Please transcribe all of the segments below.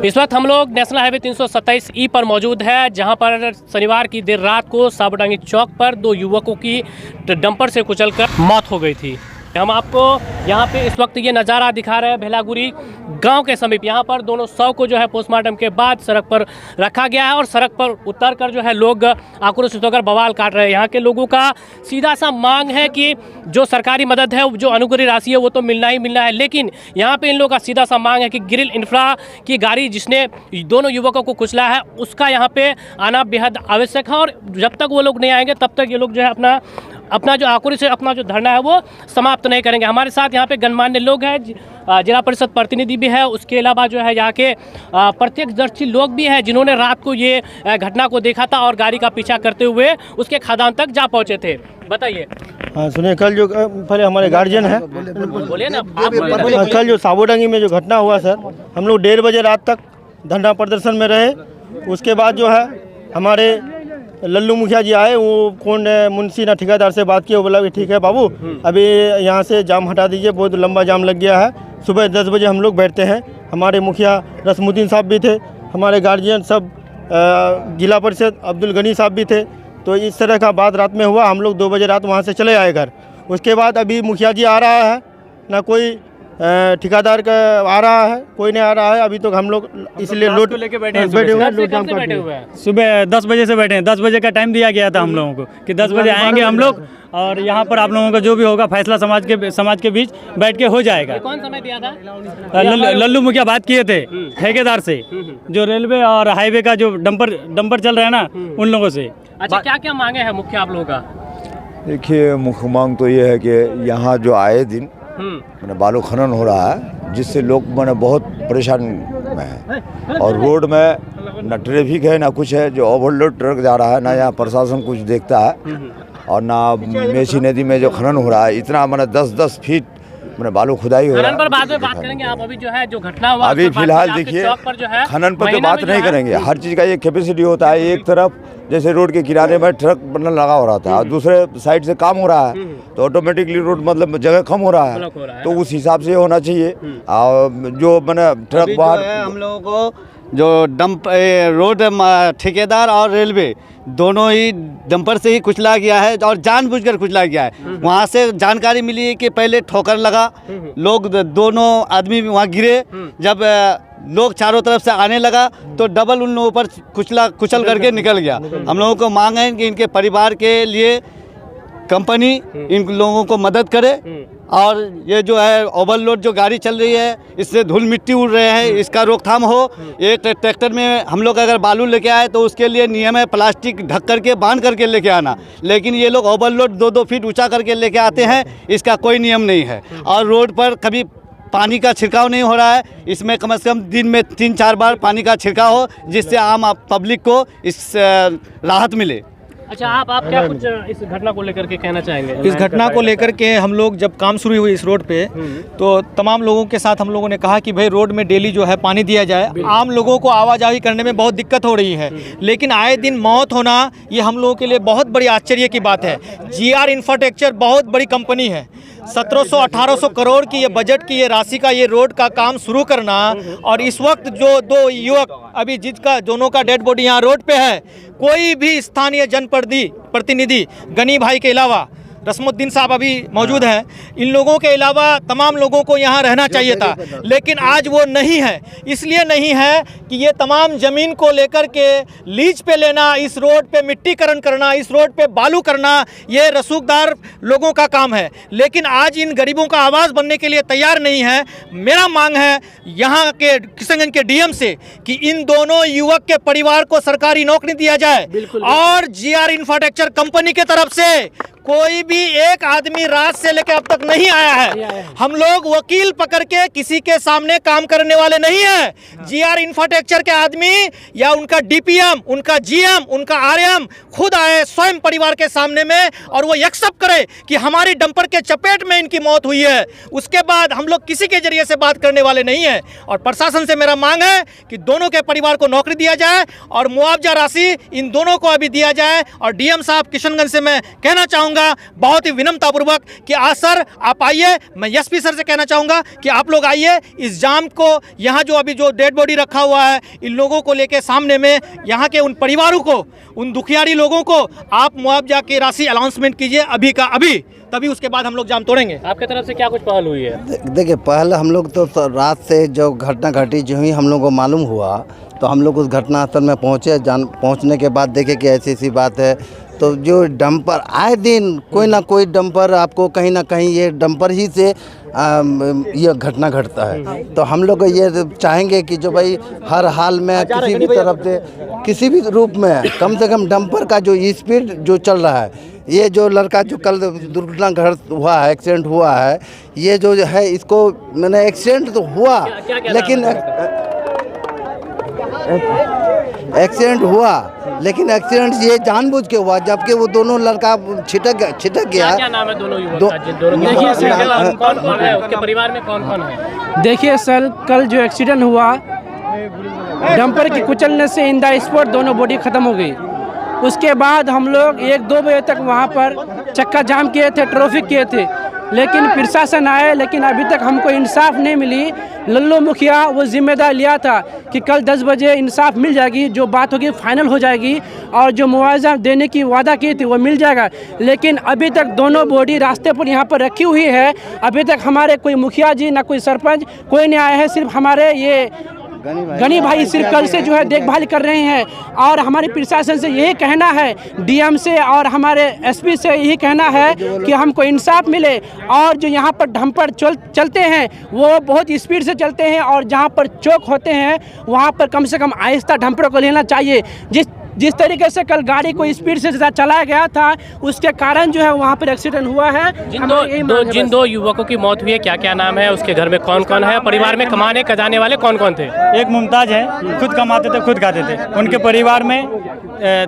इस वक्त हम लोग नेशनल हाईवे 327E पर मौजूद है, जहां पर शनिवार की देर रात को साबुडांगी चौक पर दो युवकों की डंपर से कुचलकर मौत हो गई थी। हम आपको यहां पे इस वक्त ये नज़ारा दिखा रहे हैं भेलागुरी गांव के समीप। यहां पर दोनों शव को जो है पोस्टमार्टम के बाद सड़क पर रखा गया है और सड़क पर उतरकर जो है लोग आक्रोशित होकर बवाल काट रहे हैं। यहाँ के लोगों का सीधा सा मांग है कि जो सरकारी मदद है, जो अनुग्रह राशि है, वो तो मिलना ही मिलना है। लेकिन यहाँ पे इन लोगों का सीधा सा मांग है कि ग्रिल इंफ्रा की गाड़ी जिसने दोनों युवकों को कुचला है, उसका यहाँ पे आना बेहद आवश्यक है। और जब तक वो लोग नहीं आएंगे तब तक ये लोग जो है अपना जो आक्रोश है, अपना जो धरना है वो समाप्त नहीं करेंगे। हमारे साथ यहाँ पे गणमान्य लोग हैं, जिला परिषद प्रतिनिधि भी है, उसके अलावा जो है यहाँ के प्रत्यक्षदर्शी लोग भी हैं जिन्होंने रात को ये घटना को देखा था और गाड़ी का पीछा करते हुए उसके खदान तक जा पहुँचे थे। बताइए। हाँ सुनिए, कल जो पहले हमारे गार्जियन है, बोलिए ना। कल जो साबुडांगी में जो घटना हुआ सर, हम लोग 1:30 बजे रात तक धरना प्रदर्शन में रहे। उसके बाद जो है हमारे लल्लू मुखिया जी आए, वो कौन मुंशी ना ठेकेदार से बात किया, वो बोला कि ठीक है बाबू, अभी यहाँ से जाम हटा दीजिए, बहुत लंबा जाम लग गया है। सुबह 10 बजे हम लोग बैठते हैं। हमारे मुखिया रसमुद्दीन साहब भी थे, हमारे गार्जियन सब, जिला परिषद अब्दुल गनी साहब भी थे। तो इस तरह का बात रात में हुआ। हम लोग 2 बजे रात वहाँ से चले आए घर। उसके बाद अभी मुखिया जी आ रहा है, ना कोई ठेकेदार का आ रहा है, कोई नहीं आ रहा है अभी तो। हम लोग इसलिए लोड लेके बैठे हैं, बैठे हुए हैं सुबह 10 बजे से बैठे हैं। 10 बजे का टाइम दिया गया था हम लोगों को कि 10 बजे आएंगे हम लोग और यहाँ पर आप लोगों का जो भी होगा फैसला समाज के बीच बैठ के हो जाएगा। कौन समय दिया था? लल्लू मुखिया बात किए थे ठेकेदार से, जो रेलवे और हाईवे का जो डंपर चल रहा है ना, उन लोगों से। अच्छा, क्या क्या मांगे हैं मुख्य आप लोगों का? देखिए, मुख्य मांग तो ये है कि यहाँ जो आए दिन मैंने बालू खनन हो रहा है, जिससे लोग मैंने बहुत परेशान में है। और रोड में ना ट्रैफिक है ना कुछ है, जो ओवरलोड ट्रक जा रहा है, ना यहाँ प्रशासन कुछ देखता है। और ना मेची नदी में जो खनन हो रहा है, इतना मैंने 10-10 फीट मैंने बालू खुदाई हो रहा है। पर बाद में बात करेंगे। आप अभी जो है जो घटना हुआ, अभी फिलहाल देखिए खनन पर तो बात नहीं करेंगे। हर चीज़ का एक कैपेसिटी होता है। एक तरफ जैसे रोड के किनारे में ट्रक बनने लगा हो रहा था और दूसरे साइड से काम हो रहा है, तो ऑटोमेटिकली रोड मतलब जगह कम हो रहा है, तो उस हिसाब से होना चाहिए। और जो मैंने ट्रक बाहर हम लोगों को जो रोड ठेकेदार और रेलवे दोनों ही डंपर से ही कुचला गया है और जानबूझकर कुचला गया है। वहाँ से जानकारी मिली है कि पहले ठोकर लगा, लोग दोनों आदमी वहाँ गिरे। जब लोग चारों तरफ से आने लगा तो डबल उन लोगों पर कुचल करके निकल गया। हम लोगों को मांग है कि इनके परिवार के लिए कंपनी इन लोगों को मदद करे। और ये जो है ओवरलोड जो गाड़ी चल रही है, इससे धूल मिट्टी उड़ रहे हैं, इसका रोकथाम हो। एक ट्रैक्टर में हम लोग अगर बालू लेके आए तो उसके लिए नियम है प्लास्टिक ढक करके बांध करके लेके आना, लेकिन ये लोग ओवरलोड 2-2 फीट ऊंचा करके लेके आते हैं, इसका कोई नियम नहीं है। और रोड पर कभी पानी का छिड़काव नहीं हो रहा है। इसमें कम से कम दिन में 3-4 बार पानी का छिड़काव हो, जिससे आम पब्लिक को इस राहत मिले। अच्छा, आप क्या कुछ इस घटना को लेकर के कहना चाहेंगे? इस घटना को लेकर के हम लोग जब काम शुरू हुई इस रोड पे, तो तमाम लोगों के साथ हम लोगों ने कहा कि भाई रोड में डेली जो है पानी दिया जाए। आम लोगों को आवाजाही करने में बहुत दिक्कत हो रही है, लेकिन आए दिन मौत होना ये हम लोगों के लिए बहुत बड़ी आश्चर्य की बात है। GR इंफ्रास्ट्रक्चर बहुत बड़ी कंपनी है, 1700-1800 करोड़ की ये बजट की ये राशि का ये रोड का काम शुरू करना, और इस वक्त जो 2 युवक अभी जिसका दोनों का डेड बॉडी यहाँ रोड पे है, कोई भी स्थानीय जनप्रतिनिधि गनी भाई के अलावा रसमुद्दीन साहब अभी मौजूद हैं, इन लोगों के अलावा तमाम लोगों को यहाँ रहना चाहिए था, लेकिन आज वो नहीं है। इसलिए नहीं है कि ये तमाम ज़मीन को लेकर के लीज पे लेना, इस रोड पे मिट्टीकरण करना, इस रोड पे बालू करना, ये रसूखदार लोगों का काम है, लेकिन आज इन गरीबों का आवाज़ बनने के लिए तैयार नहीं है। मेरा मांग है यहाँ के किशनगंज के DM से कि इन दोनों युवक के परिवार को सरकारी नौकरी दिया जाए, और GR इंफ्रास्ट्रक्चर कंपनी के तरफ से कोई भी एक आदमी रात से लेकर अब तक नहीं आया है। हम लोग वकील पकड़ के किसी के सामने काम करने वाले नहीं हैं। GR इंफ्रास्ट्रक्चर के आदमी या उनका DPM, उनका GM, उनका RM खुद आए स्वयं परिवार के सामने में और वो एक्सेप्ट करे कि हमारी डंपर के चपेट में इनकी मौत हुई है। उसके बाद हम लोग किसी के जरिए से बात करने वाले नहीं हैं। और प्रशासन से मेरा मांग है कि दोनों के परिवार को नौकरी दिया जाए और मुआवजा राशि इन दोनों को अभी दिया जाए। और DM साहब किशनगंज से मैं कहना चाहूँगा चाहूँगा बहुत ही विनम्रतापूर्वक कि आज सर आप आइए, मैं एसपी सर से कहना चाहूँगा कि आप लोग आइए, इस जाम को, यहाँ जो अभी जो डेड बॉडी रखा हुआ है इन लोगों को लेके सामने में यहाँ के उन परिवारों को, उन दुखियारी लोगों को आप मुआवजा की राशि अनाउंसमेंट कीजिए अभी का अभी, तभी उसके बाद हम लोग जाम तोड़ेंगे। आपकी तरफ से क्या कुछ पहल हुई है? देखिए, पहले हम लोग तो रात से जो घटना घटी, जो ही हम लोग को मालूम हुआ तो हम लोग उस घटनास्थल में पहुँचे। पहुँचने के बाद देखे कि ऐसी ऐसी बात है। तो जो डंपर आए दिन कोई ना कोई डंपर आपको कहीं ना कहीं ये डंपर ही से ये घटना घटता है। तो हम लोग ये चाहेंगे कि जो भाई हर हाल में किसी भी तरफ से किसी भी रूप में कम से कम डंपर का जो स्पीड जो चल रहा है, ये जो लड़का जो कल दुर्घटना हुआ है, एक्सीडेंट हुआ है, ये जो है इसको मैंने एक्सीडेंट तो हुआ लेकिन एक्सीडेंट हुआ लेकिन एक्सीडेंट ये जानबूझ के हुआ, जबकि वो दोनों लड़का छिटक गया। क्या नाम है दोनों युवक का? देखिए कौन कौन है उसके परिवार में, कौन कौन है? देखिए सर, कल जो एक्सीडेंट हुआ डंपर के कुचलने से इन द स्पॉट दोनों बॉडी ख़त्म हो गई। उसके बाद हम लोग 1-2 बजे तक वहाँ पर चक्का जाम किए थे, ट्रैफिक किए थे, लेकिन प्रशासन आए, लेकिन अभी तक हमको इंसाफ नहीं मिली। लल्लू मुखिया वो जिम्मेदार लिया था कि कल 10 बजे इंसाफ मिल जाएगी, जो बात होगी फाइनल हो जाएगी और जो मुआवजा देने की वादा की थी वो मिल जाएगा। लेकिन अभी तक दोनों बॉडी रास्ते पर यहाँ पर रखी हुई है। अभी तक हमारे कोई मुखिया जी ना कोई सरपंच कोई नहीं आया है। सिर्फ हमारे ये गनी भाई सिर्फ कल से जो है देखभाल कर रहे हैं। और हमारे प्रशासन से यही कहना है, डीएम से और हमारे एसपी से यही कहना है कि हमको इंसाफ मिले। और जो यहाँ पर डंपर चलते हैं वो बहुत स्पीड से चलते हैं और जहाँ पर चौक होते हैं वहाँ पर कम से कम आहिस्ता डंपर को लेना चाहिए। जिस तरीके से कल गाड़ी को स्पीड से चलाया गया था उसके कारण जो है वहाँ पर एक्सीडेंट हुआ है। जिन दो युवकों की मौत हुई है, क्या क्या नाम है, उसके घर में कौन कौन है, परिवार में कमाने जाने वाले कौन कौन थे? एक मुमताज है, खुद कमाते थे खुद खाते थे। उनके परिवार में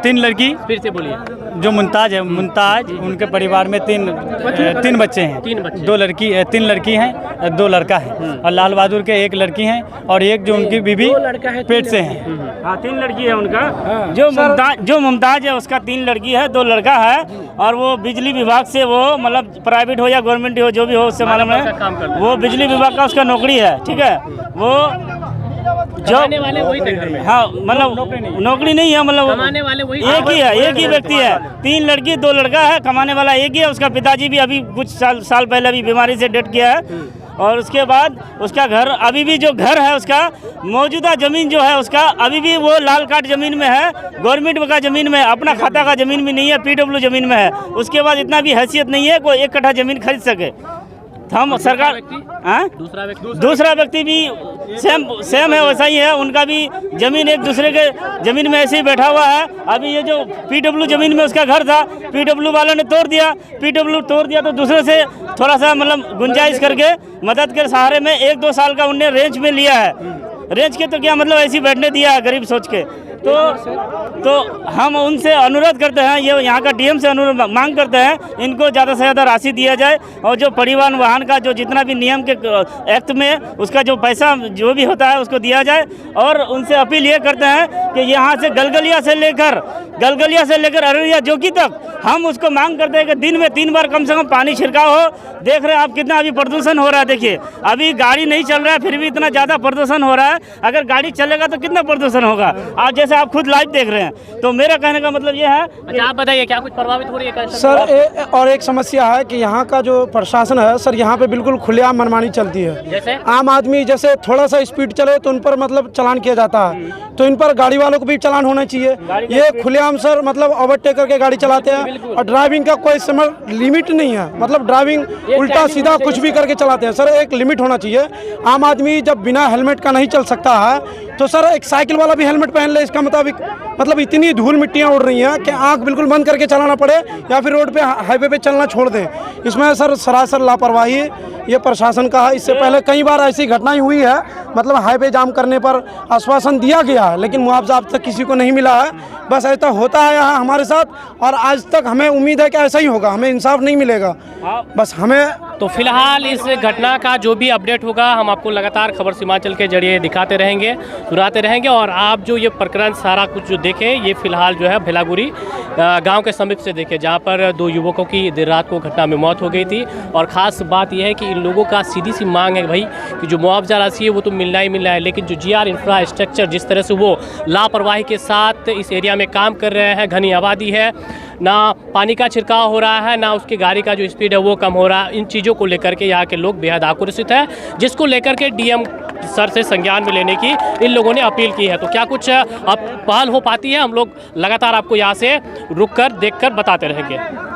3 लड़की। फिर से बोलिए। जो मुमताज है, मुमताज, उनके परिवार में 3 बच्चे हैं। 3 लड़की हैं, 2 लड़का है। और लाल बहादुर के 1 लड़की हैं और एक जो उनकी बीबी पेट से है। हाँ, 3 लड़की है उनका। जो मुमताज है उसका 3 लड़की है, 2 लड़का है। और वो बिजली विभाग से, वो मतलब प्राइवेट हो या गवर्नमेंट हो जो भी हो उससे मालूम है, वो बिजली विभाग का उसका नौकरी है। ठीक है, वो कमाने वाले वही थे घर में। हाँ, मतलब नौकरी नहीं है, मतलब कमाने वाले वही एक ही है, एक ही व्यक्ति है। 3 लड़की 2 लड़का है, कमाने वाला एक ही है। उसका पिताजी भी अभी कुछ साल पहले अभी बीमारी से डेथ किया है। और उसके बाद उसका घर, अभी भी जो घर है उसका मौजूदा ज़मीन जो है उसका अभी भी वो लाल कार्ड ज़मीन में है, गवर्नमेंट का ज़मीन में, अपना खाता का ज़मीन भी नहीं है, PW ज़मीन में है। उसके बाद इतना भी हैसियत नहीं है कोई 1 कट्ठा ज़मीन खरीद सके। हम सरकार दूसरा व्यक्ति भी सेम है, वैसा ही है। उनका भी ज़मीन एक दूसरे के ज़मीन में ऐसे ही बैठा हुआ है। अभी ये जो PW ज़मीन में उसका घर था, PW वालों ने तोड़ दिया। PW तोड़ दिया तो दूसरे से थोड़ा सा मतलब गुंजाइश करके मदद के सहारे में 1-2 साल का उनने रेंज में लिया है। रेंज के तो क्या मतलब ऐसे ही बैठने दिया है गरीब सोच के। तो हम उनसे अनुरोध करते हैं, ये यहाँ का डीएम से अनुरोध मांग करते हैं, इनको ज़्यादा से ज़्यादा राशि दिया जाए। और जो परिवहन वाहन का जो जितना भी नियम के एक्ट में उसका जो पैसा जो भी होता है उसको दिया जाए। और उनसे अपील ये करते हैं कि यहाँ से गलगलिया से लेकर अररिया जोगी तक हम उसको मांग करते हैं कि दिन में 3 बार कम से कम पानी छिड़काव हो। देख रहे हैं आप कितना अभी प्रदूषण हो रहा है। देखिए, अभी गाड़ी नहीं चल रहा है फिर भी इतना ज़्यादा प्रदूषण हो रहा है। अगर गाड़ी चलेगा तो कितना प्रदूषण होगा, आप जैसे आप खुद लाइव देख रहे हैं। तो मेरा कहने का मतलब ये है। अच्छा, आप बताइए क्या कुछ प्रभावित हो रही है सर? और एक समस्या है कि यहाँ का जो प्रशासन है सर, यहाँ पे बिल्कुल खुलेआम मनमानी चलती है। जैसे आम आदमी जैसे थोड़ा सा स्पीड चले तो उन पर मतलब चालान किया जाता है। तो इन पर गाड़ी वालों को भी चालान होना चाहिए। ये खुलेआम सर मतलब ओवरटेक करके गाड़ी चलाते हैं और ड्राइविंग का कोई समय लिमिट नहीं है। मतलब ड्राइविंग उल्टा सीधा कुछ भी करके चलाते हैं। सर एक लिमिट होना चाहिए। आम आदमी जब बिना हेलमेट का नहीं चल सकता है तो सर एक साइकिल वाला भी हेलमेट पहन ले। इसका मुताबिक मतलब इतनी धूल मिट्टियाँ उड़ रही हैं कि आंख बिल्कुल बंद करके चलाना पड़े या फिर रोड पे हाईवे पे चलना छोड़ दें। इसमें सर सरासर लापरवाही ये प्रशासन का है। इससे पहले कई बार ऐसी घटनाएं हुई है, मतलब हाईवे जाम करने पर आश्वासन दिया गया है लेकिन मुआवजा अब तक किसी को नहीं मिला है। बस ऐसा होता है यहाँ हमारे साथ और आज तक हमें उम्मीद है कि ऐसा ही होगा, हमें इंसाफ नहीं मिलेगा। बस हमें तो फिलहाल इस घटना का जो भी अपडेट होगा हम आपको लगातार खबर सीमांचल के जरिए दिखाते रहेंगे। सुनाते रहेंगे। और आप जो ये प्रकरण सारा कुछ जो देखें, ये फिलहाल जो है भेलागुरी गांव के समीप से देखें, जहां पर 2 युवकों की देर रात को घटना में मौत हो गई थी। और ख़ास बात यह है कि इन लोगों का सीधी सी मांग है भाई कि जो मुआवजा राशि है वो तो मिलना ही मिलना है, लेकिन जो जीआर इंफ्रास्ट्रक्चर जिस तरह से वो लापरवाही के साथ इस एरिया में काम कर रहे हैं, घनी आबादी है, ना पानी का छिड़काव हो रहा है, ना उसकी गाड़ी का जो स्पीड है वो कम हो रहा है। इन चीज़ों को लेकर के यहाँ के लोग बेहद आक्रोशित है, जिसको लेकर के डीएम सर से संज्ञान में लेने की इन लोगों ने अपील की है। तो क्या कुछ अब पहल हो पाती है, हम लोग लगातार आपको यहाँ से रुक कर देख कर बताते रहेंगे।